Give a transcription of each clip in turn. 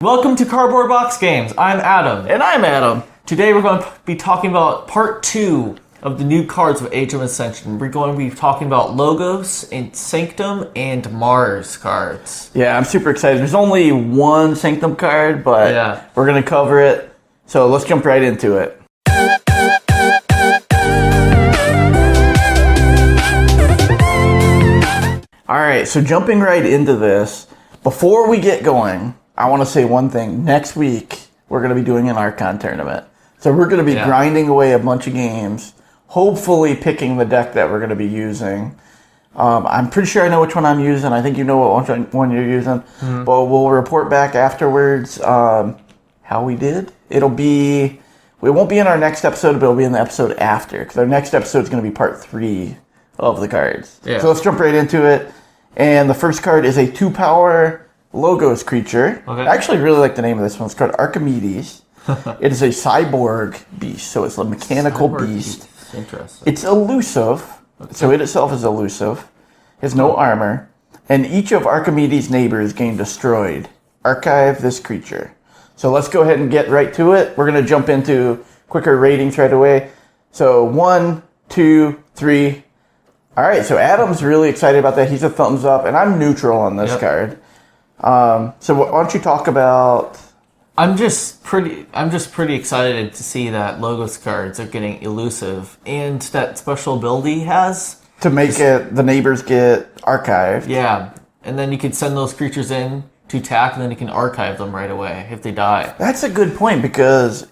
Welcome to Cardboard Box Games. I'm Adam. And I'm Adam. Today we're going to be talking about part 2 of the new cards of Age of Ascension. We're going to be talking about Logos and Sanctum and Mars cards. Yeah, I'm super excited. There's only one Sanctum card, but we're going to cover it. So let's jump right into it. Alright, so jumping right into this, before we get going, I want to say one thing. Next week, we're going to be doing an Archon tournament. So we're going to be grinding away a bunch of games, hopefully picking the deck that we're going to be using. I'm pretty sure I know which one I'm using. I think you know what one you're using. Mm-hmm. But we'll report back afterwards how we did. We won't be in our next episode, but it'll be in the episode after. Because our next episode is going to be part 3 of the cards. Yeah. So let's jump right into it. And the first card is a 2-power Logos creature. Okay. I actually really like the name of this one. It's called Archimedes. It is a cyborg beast, so it's a mechanical beast. Interesting. It's elusive, so it itself is elusive. It has no armor, and each of Archimedes' neighbors gain destroyed. Archive this creature. So let's go ahead and get right to it. We're going to jump into quicker ratings right away. So 1, 2, 3. All right, so Adam's really excited about that. He's a thumbs up, and I'm neutral on this card. So why don't you talk about... I'm just pretty excited to see that Logos cards are getting elusive, and that special ability he has to make the neighbors get archived. Yeah, and then you can send those creatures in to attack, and then you can archive them right away if they die. That's a good point, because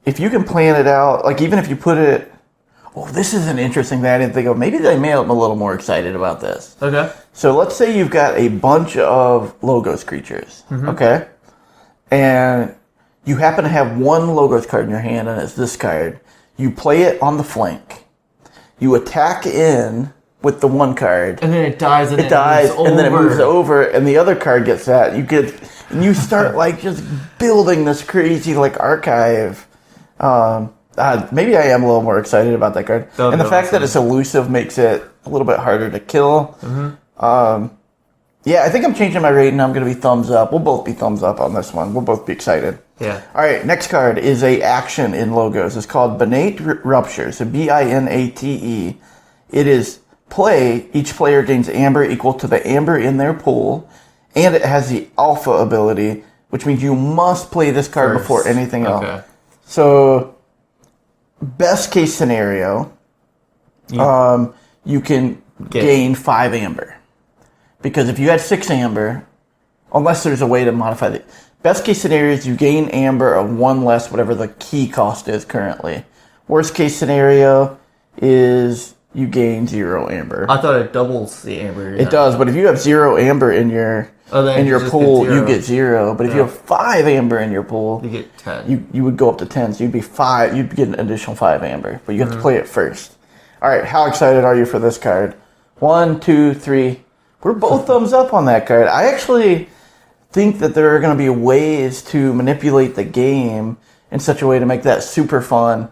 if you can plan it out, like even if you put it... Oh, this is an interesting thing I didn't think of. Maybe they made them a little more excited about this. Okay. So let's say you've got a bunch of Logos creatures, okay? And you happen to have one Logos card in your hand, and it's this card. You play it on the flank. You attack in with the one card. And then it dies, and and then it moves over, and the other card gets that. And you start like just building this crazy like archive. Maybe I am a little more excited about that card. And the fact that it's elusive makes it a little bit harder to kill. Yeah, I think I'm changing my rating. I'm going to be thumbs up. We'll both be thumbs up on this one. We'll both be excited. Yeah. All right, next card is a action in Logos. It's called Binate Rupture. So Binate. It is play. Each player gains amber equal to the amber in their pool. And it has the alpha ability, which means you must play this card before anything else. So... best case scenario, you can gain 5 amber. Because if you had 6 amber, unless there's a way to modify the... best case scenario is you gain amber of 1 less whatever the key cost is currently. Worst case scenario is you gain 0 amber. I thought it doubles the amber. It does, but if you have 0 amber in your pool, you get 0. But if you have 5 amber in your pool, you get 10. You would go up to 10, so you'd be 5. You'd get an additional 5 amber, but you have to play it first. All right, how excited are you for this card? 1, 2, 3. We're both thumbs up on that card. I actually think that there are going to be ways to manipulate the game in such a way to make that super fun.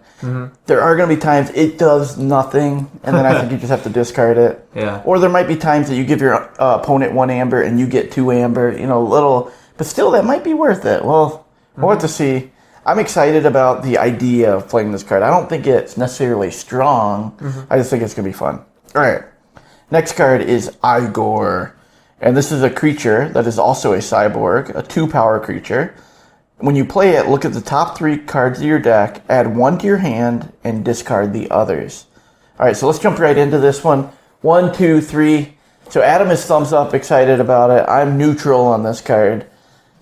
There are going to be times it does nothing, and then I think you just have to discard it. Yeah. Or there might be times that you give your opponent 1 amber and you get 2 amber, but still that might be worth it. Well, we'll have to see. I'm excited about the idea of playing this card. I don't think it's necessarily strong. I just think it's going to be fun. All right. Next card is Igor, and this is a creature that is also a cyborg, a 2-power creature. When you play it, look at the top 3 cards of your deck, add 1 to your hand, and discard the others. All right, so let's jump right into this one. 1, 2, 3. So Adam is thumbs up, excited about it. I'm neutral on this card.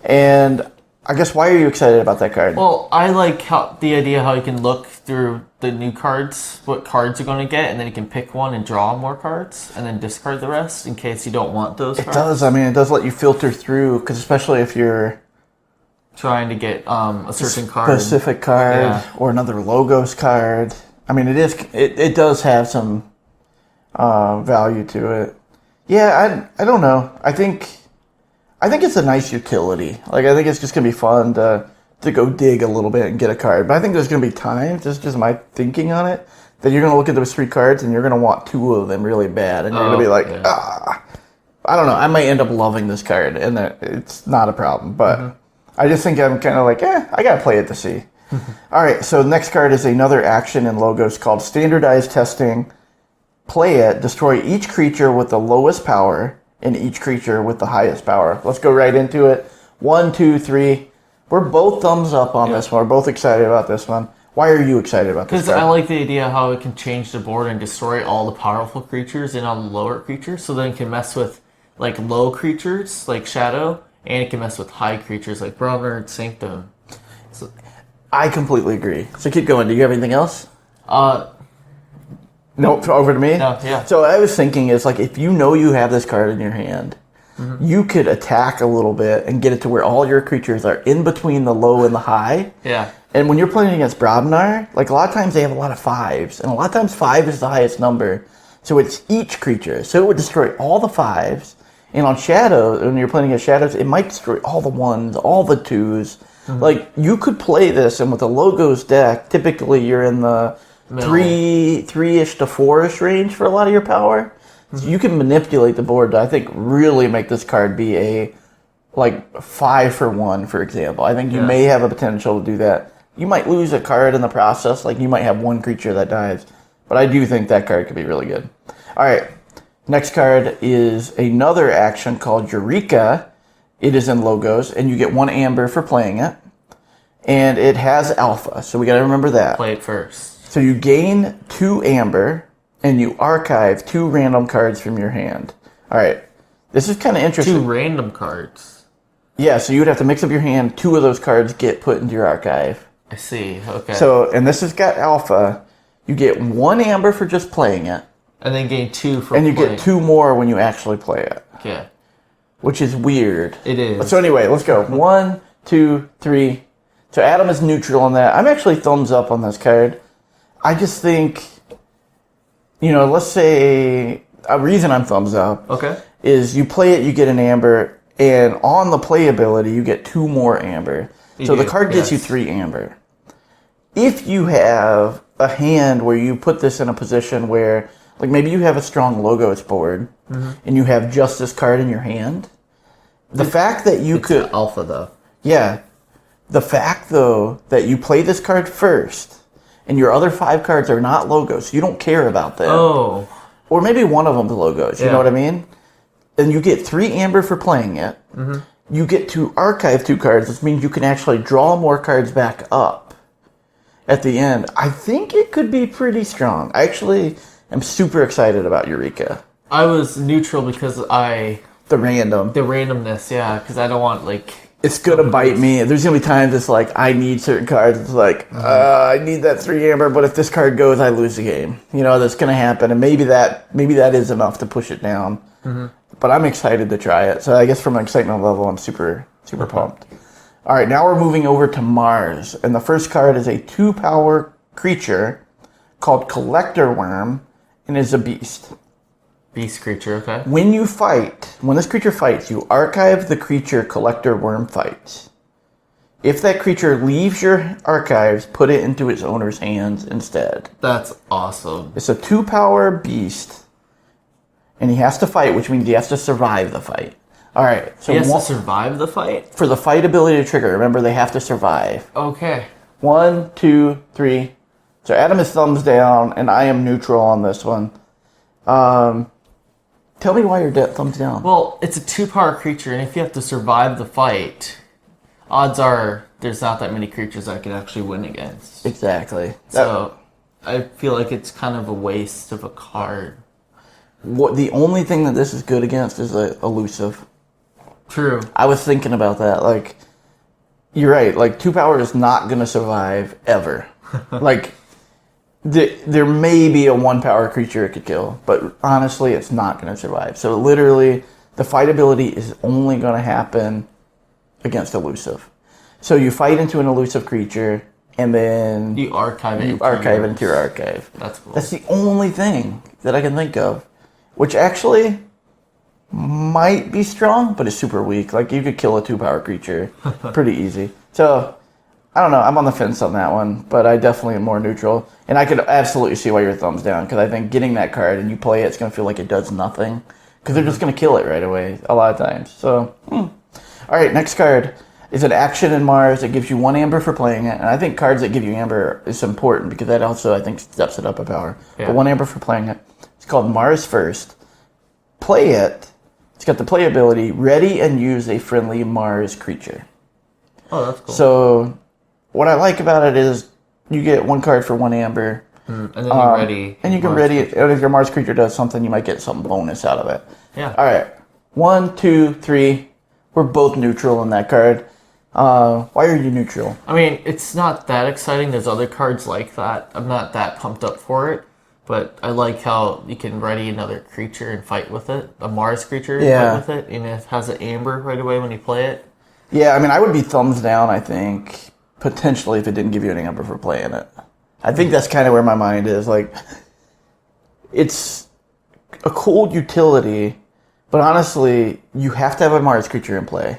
And I guess, why are you excited about that card? Well, I like the idea how you can look through the new cards, what cards you're going to get, and then you can pick one and draw more cards, and then discard the rest in case you don't want those cards. It does. I mean, it does let you filter through, because especially if you're trying to get a certain card. Specific card, or another Logos card. I mean, it does have some value to it. Yeah, I don't know. I think it's a nice utility. Like, I think it's just going to be fun to go dig a little bit and get a card. But I think there's going to be times, this is just my thinking on it, that you're going to look at those 3 cards and you're going to want 2 of them really bad. And you're going to be like, I don't know. I might end up loving this card, and it's not a problem. But I just think I'm kind of like, I gotta play it to see. All right, so next card is another action in Logos called Standardized Testing. Play it, destroy each creature with the lowest power and each creature with the highest power. Let's go right into it. 1, 2, 3. We're both thumbs up on this one. We're both excited about this one. Why are you excited about this? Because I like the idea how it can change the board and destroy all the powerful creatures and all the lower creatures, so then it can mess with like low creatures like Shadow, and it can mess with high creatures like Brother Sanctum. So, I completely agree. So keep going. Do you have anything else? Nope, over to me? No, yeah. So I was thinking is like if you know you have this card in your hand, you could attack a little bit and get it to where all your creatures are in between the low and the high. Yeah. And when you're playing against Brobnar, like a lot of times they have a lot of 5s, and a lot of times 5 is the highest number. So it's each creature. So it would destroy all the 5s. And on Shadow, when you're playing against Shadows, it might destroy all the 1s, all the 2s. Like you could play this, and with a Logos deck, typically you're in the 3-ish to 4-ish range for a lot of your power. So you can manipulate the board to, I think, really make this card be a, like, 5-for-1, for example. I think you may have a potential to do that. You might lose a card in the process. Like, you might have one creature that dies. But I do think that card could be really good. All right. Next card is another action called Eureka. It is in Logos, and you get 1 amber for playing it. And it has alpha, so we got to remember that. Play it first. So you gain 2 amber, and you archive 2 random cards from your hand. All right. This is kind of interesting. 2 random cards. Yeah, so you would have to mix up your hand. 2 of those cards get put into your archive. I see. Okay. So, and this has got alpha. You get 1 amber for just playing it. And then gain 2 for And you playing. get 2 more when you actually play it. Okay. Which is weird. It is. So anyway, let's go. 1, 2, 3. So Adam is neutral on that. I'm actually thumbs up on this card. I just think, let's say a reason I'm thumbs up is you play it, you get an amber, and on the playability, you get 2 more amber. So the card gets you 3 amber. If you have a hand where you put this in a position where, like maybe you have a strong Logos board, and you have just this card in your hand, the fact that you could... alpha, though. Yeah. The fact, though, that you play this card first, and your other 5 cards are not Logos, you don't care about them. Oh. Or maybe one of them's Logos, you know what I mean? And you get 3 amber for playing it. You get to archive 2 cards, which means you can actually draw more cards back up at the end. I think it could be pretty strong. I actually am super excited about Eureka. I was neutral because The randomness, because I don't want, it's gonna bite me. There's gonna be times it's like I need certain cards. It's like I need that 3 amber, but if this card goes, I lose the game. That's gonna happen, and maybe that is enough to push it down. But I'm excited to try it. So I guess from an excitement level, I'm super pumped. All right, now we're moving over to Mars, and the first card is a 2-power creature called Collector Worm, and is a beast. Beast creature, okay. When this creature fights, you archive the creature Collector Worm fights. If that creature leaves your archives, put it into its owner's hands instead. That's awesome. It's a 2-power beast, and he has to fight, which means he has to survive the fight. All right. So he has to survive the fight? For the fight ability to trigger, remember they have to survive. Okay. 1, 2, 3. So Adam is thumbs down, and I am neutral on this one. Tell me why you're thumbs down. Well, it's a 2-power creature, and if you have to survive the fight, odds are there's not that many creatures I could actually win against. Exactly. So I feel like it's kind of a waste of a card. The only thing that this is good against is elusive. True. I was thinking about that. Like, you're right. Like, 2-power is not going to survive ever. Like, there may be a 1-power creature it could kill, but honestly, it's not going to survive. So literally, the fight ability is only going to happen against elusive. So you fight into an elusive creature, and then you archive it into your archive. That's cool. That's the only thing that I can think of, which actually might be strong, but it's super weak. Like, you could kill a 2-power creature pretty easy. So I don't know. I'm on the fence on that one, but I definitely am more neutral. And I could absolutely see why you're thumbs down, because I think getting that card and you play it, it's going to feel like it does nothing, because they're just going to kill it right away a lot of times. So, All right, next card. It's an action in Mars. It gives you 1 amber for playing it. And I think cards that give you amber is important because that also, I think, steps it up a power. Yeah. But 1 amber for playing it. It's called Mars First. Play it. It's got the play ability, ready and use a friendly Mars creature. Oh, that's cool. So what I like about it is you get 1 card for 1 amber. And then you ready. And you can ready it. And if your Mars creature does something, you might get some bonus out of it. Yeah. All right. 1, 2, 3. We're both neutral on that card. Why are you neutral? I mean, it's not that exciting. There's other cards like that. I'm not that pumped up for it. But I like how you can ready another creature and fight with it. A Mars creature and fight with it. And it has an amber right away when you play it. Yeah, I mean, I would be thumbs down, I think, potentially if it didn't give you any amber for playing it. I think that's kind of where my mind is. Like, it's a cool utility, but honestly, you have to have a Mars creature in play,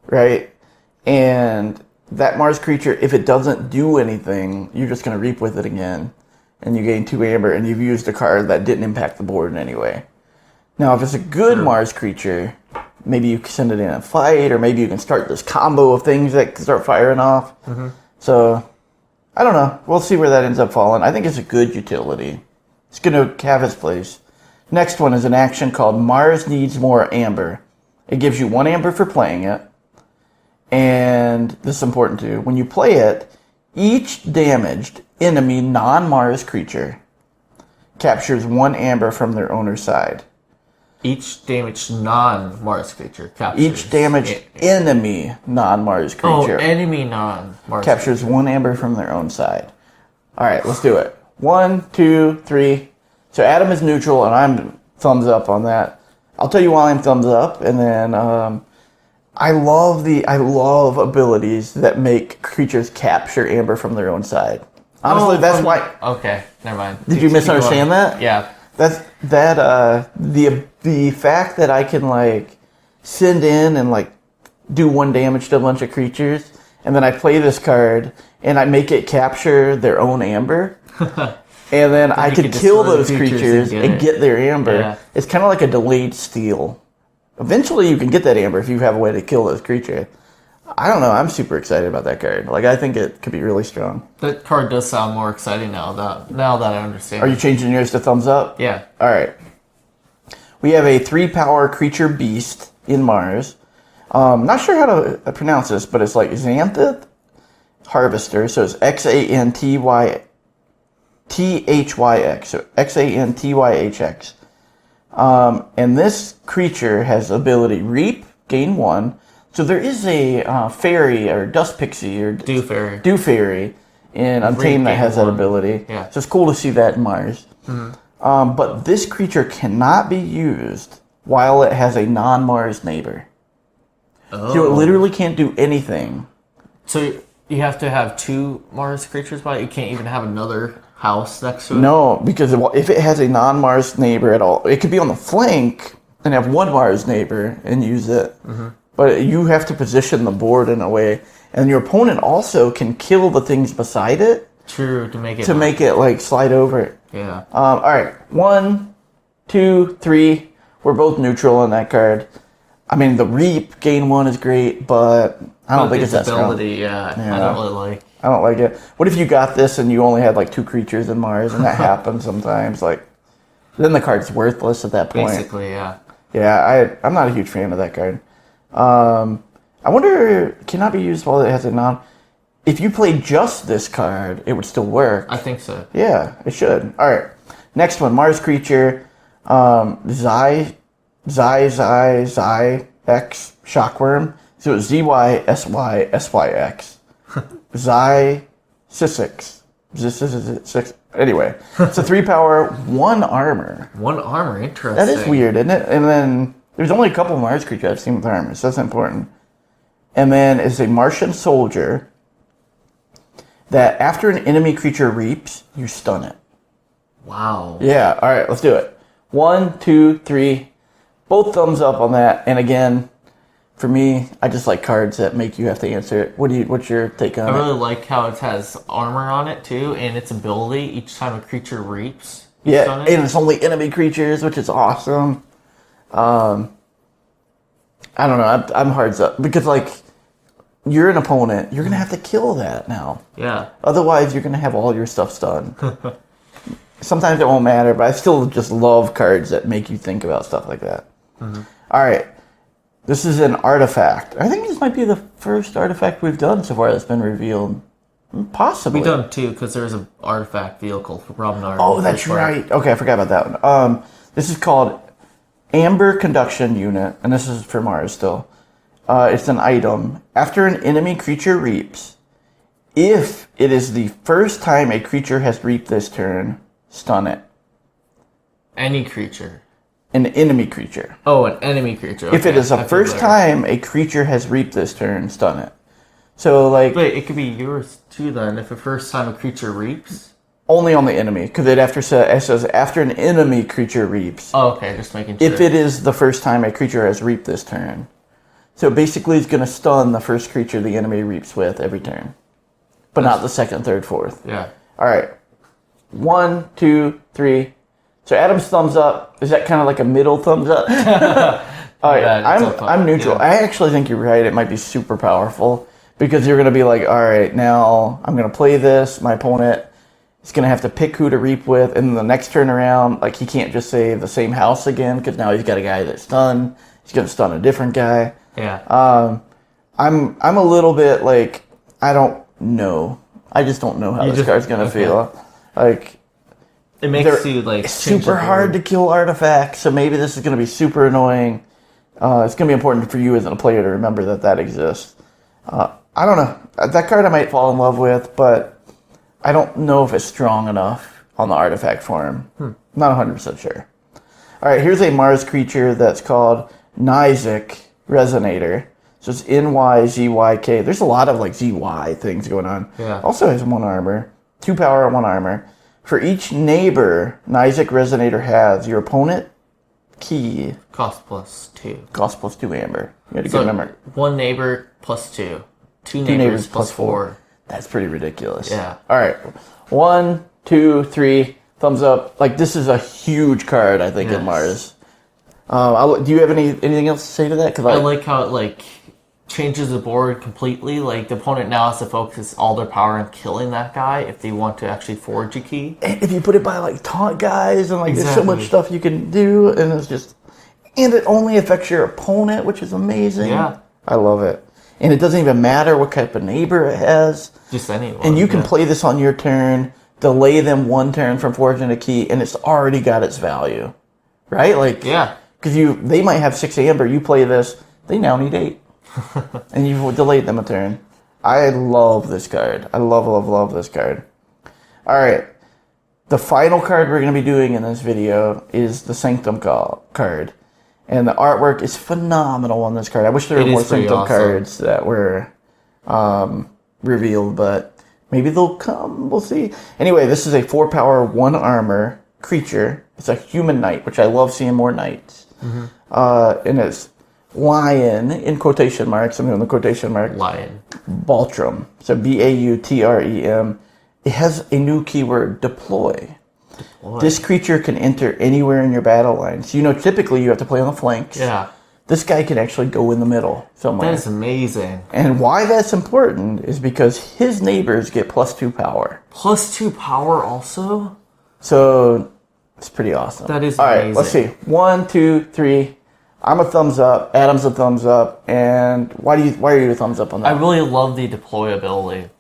right? And that Mars creature, if it doesn't do anything, you're just going to reap with it again, and you gain 2 amber, and you've used a card that didn't impact the board in any way. Now, if it's a good Mars creature, maybe you can send it in a fight, or maybe you can start this combo of things that start firing off. So, I don't know. We'll see where that ends up falling. I think it's a good utility. It's going to have its place. Next one is an action called Mars Needs More Amber. It gives you 1 amber for playing it. And this is important too. When you play it, each damaged enemy non-Mars creature captures 1 amber from their owner's side. Each damaged non-Mars creature captures. Each damaged enemy non-Mars creature. Enemy non-Mars captures 1 amber from their own side. All right, let's do it. 1, 2, 3. So Adam is neutral, and I'm thumbs up on that. I'll tell you why I'm thumbs up, and then I love abilities that make creatures capture amber from their own side. Honestly, that's why. Okay, never mind. Did you misunderstand that? Yeah. The fact that I can like send in and like do 1 damage to a bunch of creatures, and then I play this card and I make it capture their own amber, and then I could kill those creatures and get their amber. Yeah. It's kind of like a delayed steal. Eventually, you can get that amber if you have a way to kill those creatures. I don't know. I'm super excited about that card. Like, I think it could be really strong. That card does sound more exciting now that I understand. Are you changing yours to thumbs up? Yeah. All right. We have a 3-power creature beast in Mars. Not sure how to pronounce this, but it's like Xanthid Harvester. So it's Xanthyx. So Xanthyx. And this creature has the ability Reap, gain 1. So there is a fairy or dust pixie or Dew fairy in Untamed that has that ability. Yeah. So it's cool to see that in Mars. But this creature cannot be used while it has a non-Mars neighbor. Oh. So it literally can't do anything. So you have to have 2 Mars creatures by it? You can't even have another house next to it? No, because if it has a non-Mars neighbor at all, it could be on the flank and have 1 Mars neighbor and use it. But you have to position the board in a way, and your opponent also can kill the things beside it. True, to make it like slide over it. Yeah. All right, 1, 2, 3. We're both neutral on that card. I mean, the Reap gain 1 is great, but I don't think it's that strong. Yeah, I don't really like. I don't like it. What if you got this and you only had like 2 creatures in Mars, and that happens sometimes? Like, then the card's worthless at that point. Basically, yeah. Yeah, I'm not a huge fan of that card. I wonder, cannot be used while it has a non. If you played just this card, it would still work. I think so. Yeah, it should. All right, next one, Mars creature, X Shockworm. So it's ZYSYSYX. Xysix. Anyway, it's a 3-power, 1 armor. 1 armor, interesting. That is weird, isn't it? And then there's only a couple Mars creatures I've seen with armor, so that's important. And then it's a Martian soldier that after an enemy creature reaps, you stun it. Wow. Yeah, all right, let's do it. 1, 2, 3. Both thumbs up on that. And again, for me, I just like cards that make you have to answer it. What's your take on it? I really like how it has armor on it too, and its ability each time a creature reaps. Yeah, and it's only enemy creatures, which is awesome. I don't know. I'm hearts up because like you're an opponent, you're going to have to kill that now. Yeah. Otherwise, you're going to have all your stuff stunned. Sometimes it won't matter, but I still just love cards that make you think about stuff like that. Mm-hmm. All right. This is an artifact. I think this might be the first artifact we've done so far that's been revealed. Possibly. We've done 2 because there's an artifact vehicle for Robnar. Oh, that's right. Okay, I forgot about that one. This is called Amber Conduction Unit, and this is for Mars still. It's an item. After an enemy creature reaps, if it is the first time a creature has reaped this turn, stun it. Any creature. An enemy creature. Oh, an enemy creature. Okay. If it is the first time a creature has reaped this turn, stun it. So, like... Wait, it could be yours too, then, if the first time a creature reaps? Only on the enemy, because it says after an enemy creature reaps. Oh, okay, just making sure. If it is the first time a creature has reaped this turn. So, basically, it's going to stun the first creature the enemy reaps with every turn. But not the second, third, fourth. Yeah. All right. 1, 2, 3. So, Adam's thumbs up. Is that kind of like a middle thumbs up? All right, I'm neutral. Yeah. I actually think you're right. It might be super powerful. Because you're going to be like, all right, now I'm going to play this. My opponent is going to have to pick who to reap with. And the next turn around, like, he can't just say the same house again because now he's got a guy that's stunned. He's going to stun a different guy. Yeah. I'm a little bit like, I don't know. I just don't know how this card's going to feel. Like, it makes you, like, it's super hard to kill artifacts. So maybe this is going to be super annoying. It's going to be important for you as a player to remember that exists. I don't know. That card I might fall in love with, but I don't know if it's strong enough on the artifact form. Not 100% sure. All right, here's a Mars creature that's called Nyzyk Resonator. So it's N-Y-Z-Y-K. There's a lot of like ZY things going on. Yeah. Also has 1 armor. 2 power, 1 armor. For each neighbor Nyzyk Resonator has, your opponent key. Cost +2. Cost +2 amber. You had a good number. 1 neighbor +2. 2 neighbors +4. That's pretty ridiculous. Yeah. All right. 1, 2, 3. Thumbs up. Like, this is a huge card, I think, in Mars. Do you have anything else to say to that? Cause I like how it, like, changes the board completely. Like, the opponent now has to focus all their power on killing that guy if they want to actually forge a key. If you put it by, like, taunt guys and, like, there's so much stuff you can do, and it's just... And it only affects your opponent, which is amazing. Yeah. I love it. And it doesn't even matter what type of neighbor it has. Just anyone. And you can play this on your turn, delay them 1 turn from forging a key, and it's already got its value. Right? Like, yeah. Because they might have 6 amber, you play this, they now need 8. And you've delayed them a turn. I love this card. I love this card. All right. The final card we're going to be doing in this video is the Sanctum card. And the artwork is phenomenal on this card. I wish there were more Sanctum cards that were revealed, but maybe they'll come. We'll see. Anyway, this is a 4 power, 1 armor creature. It's a human knight, which I love seeing more knights. Mm-hmm. And it's lion, in quotation marks. I'm doing the quotation mark. Lion. Baltrum. So Bautrem. It has a new keyword, deploy. This creature can enter anywhere in your battle line. So, typically you have to play on the flanks. Yeah. This guy can actually go in the middle somewhere. That is amazing. And why that's important is because his neighbors get +2 power. +2 power also? So, it's pretty awesome. That is amazing. All right, let's see. 1, 2, 3. I'm a thumbs up. Adam's a thumbs up. And why are you a thumbs up on that? I really love the deployability.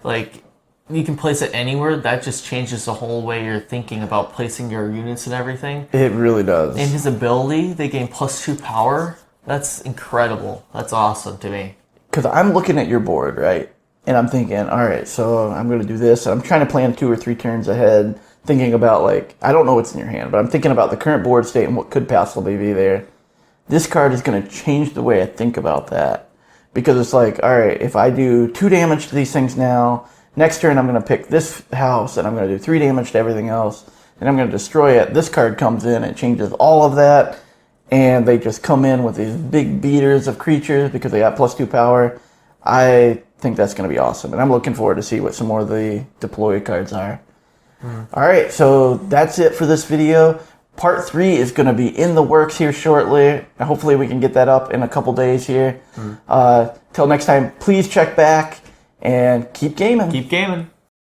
Like... You can place it anywhere. That just changes the whole way you're thinking about placing your units and everything. It really does. And his ability, they gain +2 power. That's incredible. That's awesome to me. Because I'm looking at your board, right? And I'm thinking, all right, so I'm going to do this. And I'm trying to plan 2 or 3 turns ahead, thinking about, like, I don't know what's in your hand, but I'm thinking about the current board state and what could possibly be there. This card is going to change the way I think about that. Because it's like, all right, if I do 2 damage to these things now... Next turn, I'm going to pick this house, and I'm going to do 3 damage to everything else, and I'm going to destroy it. This card comes in, it changes all of that, and they just come in with these big beaters of creatures because they got +2 power. I think that's going to be awesome, and I'm looking forward to see what some more of the deploy cards are. All right, so that's it for this video. Part 3 is going to be in the works here shortly. Hopefully we can get that up in a couple days here. Till next time, please check back and keep gaming. Keep gaming.